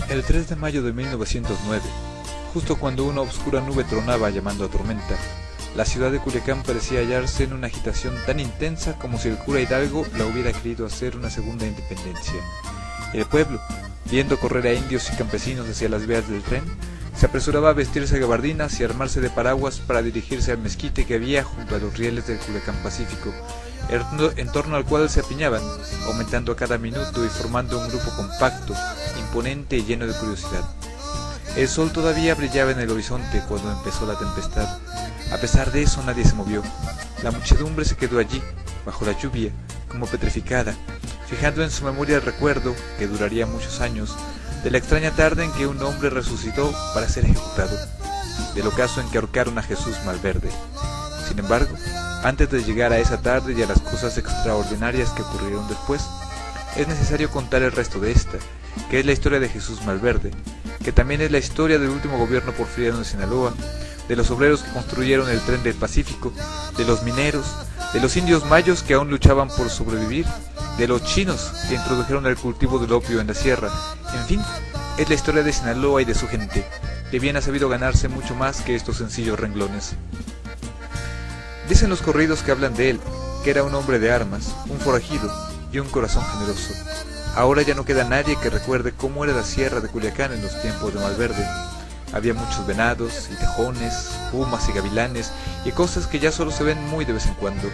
El 3 de mayo de 1909, justo cuando una oscura nube tronaba llamando a tormenta, la ciudad de Culiacán parecía hallarse en una agitación tan intensa como si el cura Hidalgo la hubiera querido hacer una segunda independencia. El pueblo, viendo correr a indios y campesinos hacia las vías del tren, se apresuraba a vestirse gabardinas y armarse de paraguas para dirigirse al mezquite que había junto a los rieles del Culiacán Pacífico, en torno al cual se apiñaban, aumentando a cada minuto y formando un grupo compacto, imponente y lleno de curiosidad. El sol todavía brillaba en el horizonte cuando empezó la tempestad. A pesar de eso nadie se movió. La muchedumbre se quedó allí, bajo la lluvia, como petrificada, fijando en su memoria el recuerdo, que duraría muchos años, de la extraña tarde en que un hombre resucitó para ser ejecutado, del ocaso en que ahorcaron a Jesús Malverde. Sin embargo, antes de llegar a esa tarde y a las cosas extraordinarias que ocurrieron después, es necesario contar el resto de esta, que es la historia de Jesús Malverde, que también es la historia del último gobierno porfiriano de Sinaloa, de los obreros que construyeron el tren del Pacífico, de los mineros, de los indios mayos que aún luchaban por sobrevivir, de los chinos que introdujeron el cultivo del opio en la sierra. En fin, es la historia de Sinaloa y de su gente, que bien ha sabido ganarse mucho más que estos sencillos renglones. Dicen los corridos que hablan de él, que era un hombre de armas, un forajido y un corazón generoso. Ahora ya no queda nadie que recuerde cómo era la sierra de Culiacán en los tiempos de Malverde. Había muchos venados, y tejones, pumas y gavilanes, y cosas que ya solo se ven muy de vez en cuando.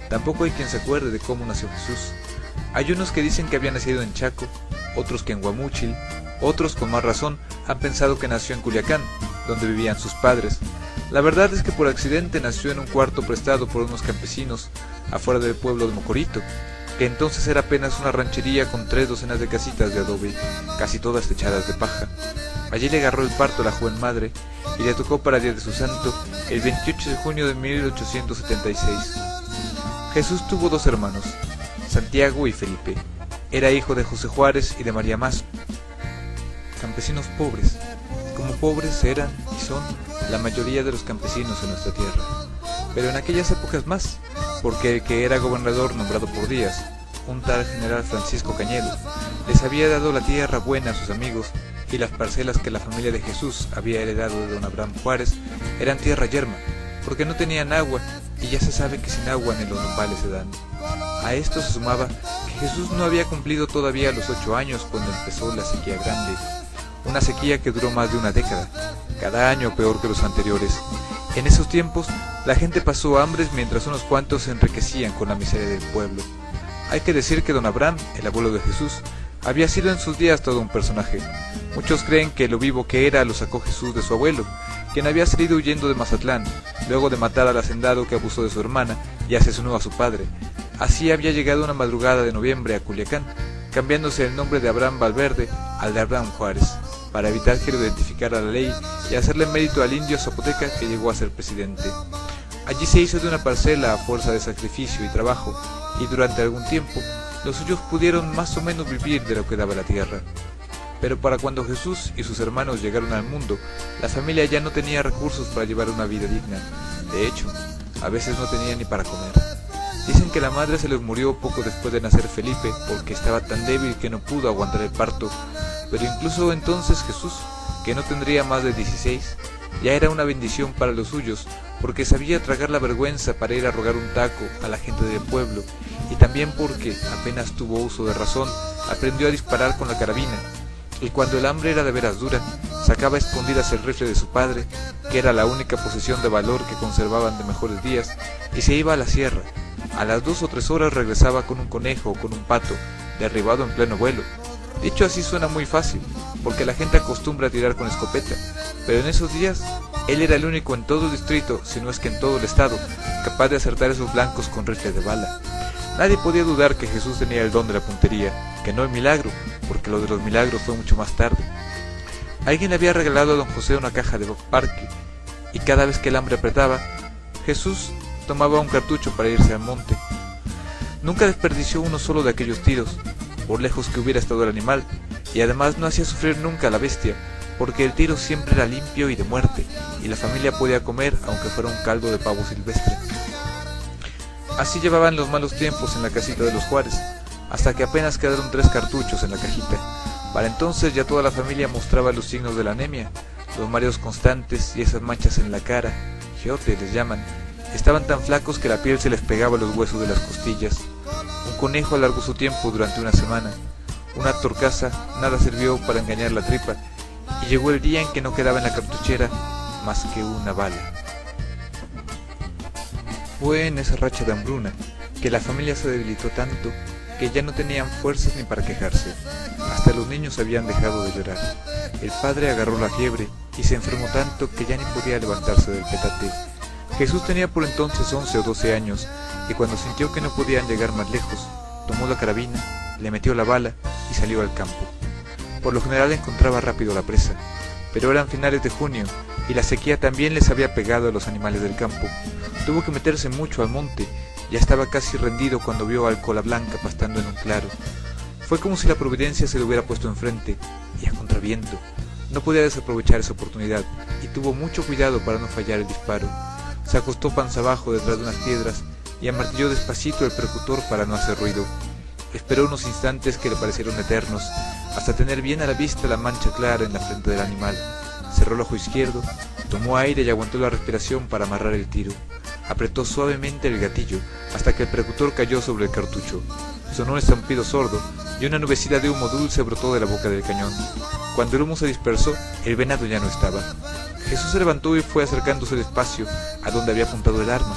Tampoco hay quien se acuerde de cómo nació Jesús. Hay unos que dicen que había nacido en Chaco, otros que en Guamúchil, otros con más razón han pensado que nació en Culiacán, donde vivían sus padres. La verdad es que por accidente nació en un cuarto prestado por unos campesinos, afuera del pueblo de Mocorito, que entonces era apenas una ranchería con 3 docenas de casitas de adobe, casi todas techadas de paja. Allí le agarró el parto a la joven madre, y le tocó para día de su santo, el 28 de junio de 1876. Jesús tuvo 2 hermanos, Santiago y Felipe. Era hijo de José Juárez y de María Mazo, campesinos pobres, como pobres eran y son la mayoría de los campesinos en nuestra tierra. Pero en aquellas épocas más, porque el que era gobernador nombrado por Díaz, un tal general Francisco Cañedo, les había dado la tierra buena a sus amigos, y las parcelas que la familia de Jesús había heredado de don Abraham Juárez eran tierra yerma, porque no tenían agua, y ya se sabe que sin agua ni los nopales se dan. A esto se sumaba que Jesús no había cumplido todavía los 8 años cuando empezó la sequía grande, una sequía que duró más de una década, cada año peor que los anteriores. En esos tiempos, la gente pasó hambres mientras unos cuantos se enriquecían con la miseria del pueblo. Hay que decir que don Abraham, el abuelo de Jesús, había sido en sus días todo un personaje. Muchos creen que lo vivo que era lo sacó Jesús de su abuelo, quien había salido huyendo de Mazatlán, luego de matar al hacendado que abusó de su hermana y asesinó a su padre. Así había llegado una madrugada de noviembre a Culiacán, cambiándose el nombre de Abraham Valverde al de Abraham Juárez, para evitar que lo identificara la ley y hacerle mérito al indio zapoteca que llegó a ser presidente. Allí se hizo de una parcela a fuerza de sacrificio y trabajo, y durante algún tiempo los suyos pudieron más o menos vivir de lo que daba la tierra. Pero para cuando Jesús y sus hermanos llegaron al mundo, la familia ya no tenía recursos para llevar una vida digna. De hecho, a veces no tenía ni para comer. Dicen que la madre se les murió poco después de nacer Felipe porque estaba tan débil que no pudo aguantar el parto. Pero incluso entonces Jesús, que no tendría más de 16, ya era una bendición para los suyos, porque sabía tragar la vergüenza para ir a rogar un taco a la gente del pueblo, y también porque, apenas tuvo uso de razón, aprendió a disparar con la carabina, y cuando el hambre era de veras dura, sacaba a escondidas el rifle de su padre, que era la única posesión de valor que conservaban de mejores días, y se iba a la sierra. A las 2 o 3 horas regresaba con un conejo o con un pato, derribado en pleno vuelo. Dicho así suena muy fácil, porque la gente acostumbra a tirar con escopeta, pero en esos días él era el único en todo el distrito, si no es que en todo el estado, capaz de acertar esos blancos con rifle de bala. Nadie podía dudar que Jesús tenía el don de la puntería, que no el milagro, porque lo de los milagros fue mucho más tarde. Alguien le había regalado a don José una caja de parque, y cada vez que el hambre apretaba, Jesús tomaba un cartucho para irse al monte. Nunca desperdició uno solo de aquellos tiros, por lejos que hubiera estado el animal, y además no hacía sufrir nunca a la bestia, porque el tiro siempre era limpio y de muerte, y la familia podía comer aunque fuera un caldo de pavo silvestre. Así llevaban los malos tiempos en la casita de los Juárez, hasta que apenas quedaron 3 cartuchos en la cajita. Para entonces ya toda la familia mostraba los signos de la anemia, los mareos constantes y esas manchas en la cara, geote les llaman. Estaban tan flacos que la piel se les pegaba a los huesos de las costillas. Un conejo alargó su tiempo durante una semana. Una torcaza nada sirvió para engañar la tripa, y llegó el día en que no quedaba en la cartuchera más que una bala. Fue en esa racha de hambruna que la familia se debilitó tanto que ya no tenían fuerzas ni para quejarse. Hasta los niños habían dejado de llorar. El padre agarró la fiebre y se enfermó tanto que ya ni podía levantarse del petate. Jesús tenía por entonces 11 o 12 años, y cuando sintió que no podían llegar más lejos, tomó la carabina, le metió la bala y salió al campo. Por lo general encontraba rápido la presa, pero eran finales de junio y la sequía también les había pegado a los animales del campo. Tuvo que meterse mucho al monte. Ya estaba casi rendido cuando vio al cola blanca pastando en un claro. Fue como si la providencia se le hubiera puesto enfrente, y a contraviento. No podía desaprovechar esa oportunidad, y tuvo mucho cuidado para no fallar el disparo. Se acostó panza abajo detrás de unas piedras, y amartilló despacito el percutor para no hacer ruido. Esperó unos instantes que le parecieron eternos, hasta tener bien a la vista la mancha clara en la frente del animal. Cerró el ojo izquierdo, tomó aire y aguantó la respiración para amarrar el tiro. Apretó suavemente el gatillo hasta que el percutor cayó sobre el cartucho. Sonó un estampido sordo y una nubecita de humo dulce brotó de la boca del cañón. Cuando el humo se dispersó, el venado ya no estaba. Jesús se levantó y fue acercándose despacio a donde había apuntado el arma.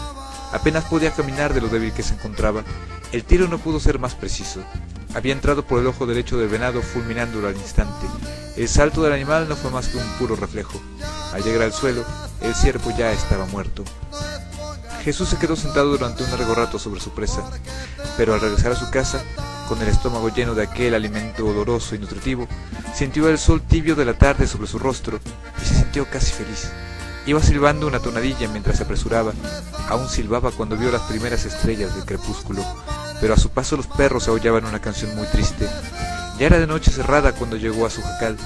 Apenas podía caminar de lo débil que se encontraba. El tiro no pudo ser más preciso. Había entrado por el ojo derecho del venado, fulminándolo al instante. El salto del animal no fue más que un puro reflejo. Al llegar al suelo, el ciervo ya estaba muerto. Jesús se quedó sentado durante un largo rato sobre su presa, pero al regresar a su casa, con el estómago lleno de aquel alimento oloroso y nutritivo, sintió el sol tibio de la tarde sobre su rostro y se sintió casi feliz. Iba silbando una tonadilla mientras se apresuraba. Aún silbaba cuando vio las primeras estrellas del crepúsculo, pero a su paso los perros aullaban una canción muy triste. Ya era de noche cerrada cuando llegó a su jacal.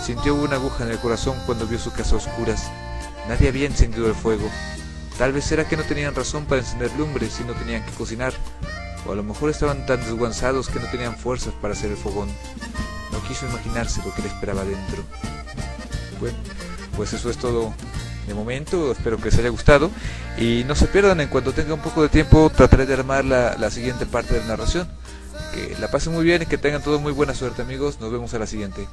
Sintió una aguja en el corazón cuando vio su casa a oscuras. Nadie había encendido el fuego. Tal vez era que no tenían razón para encender lumbres y no tenían que cocinar, o a lo mejor estaban tan desguanzados que no tenían fuerzas para hacer el fogón. No quiso imaginarse lo que le esperaba dentro. Bueno, pues eso es todo de momento, espero que les haya gustado, y no se pierdan, en cuanto tenga un poco de tiempo trataré de armar la siguiente parte de la narración. Que la pasen muy bien y que tengan todos muy buena suerte, amigos. Nos vemos a la siguiente.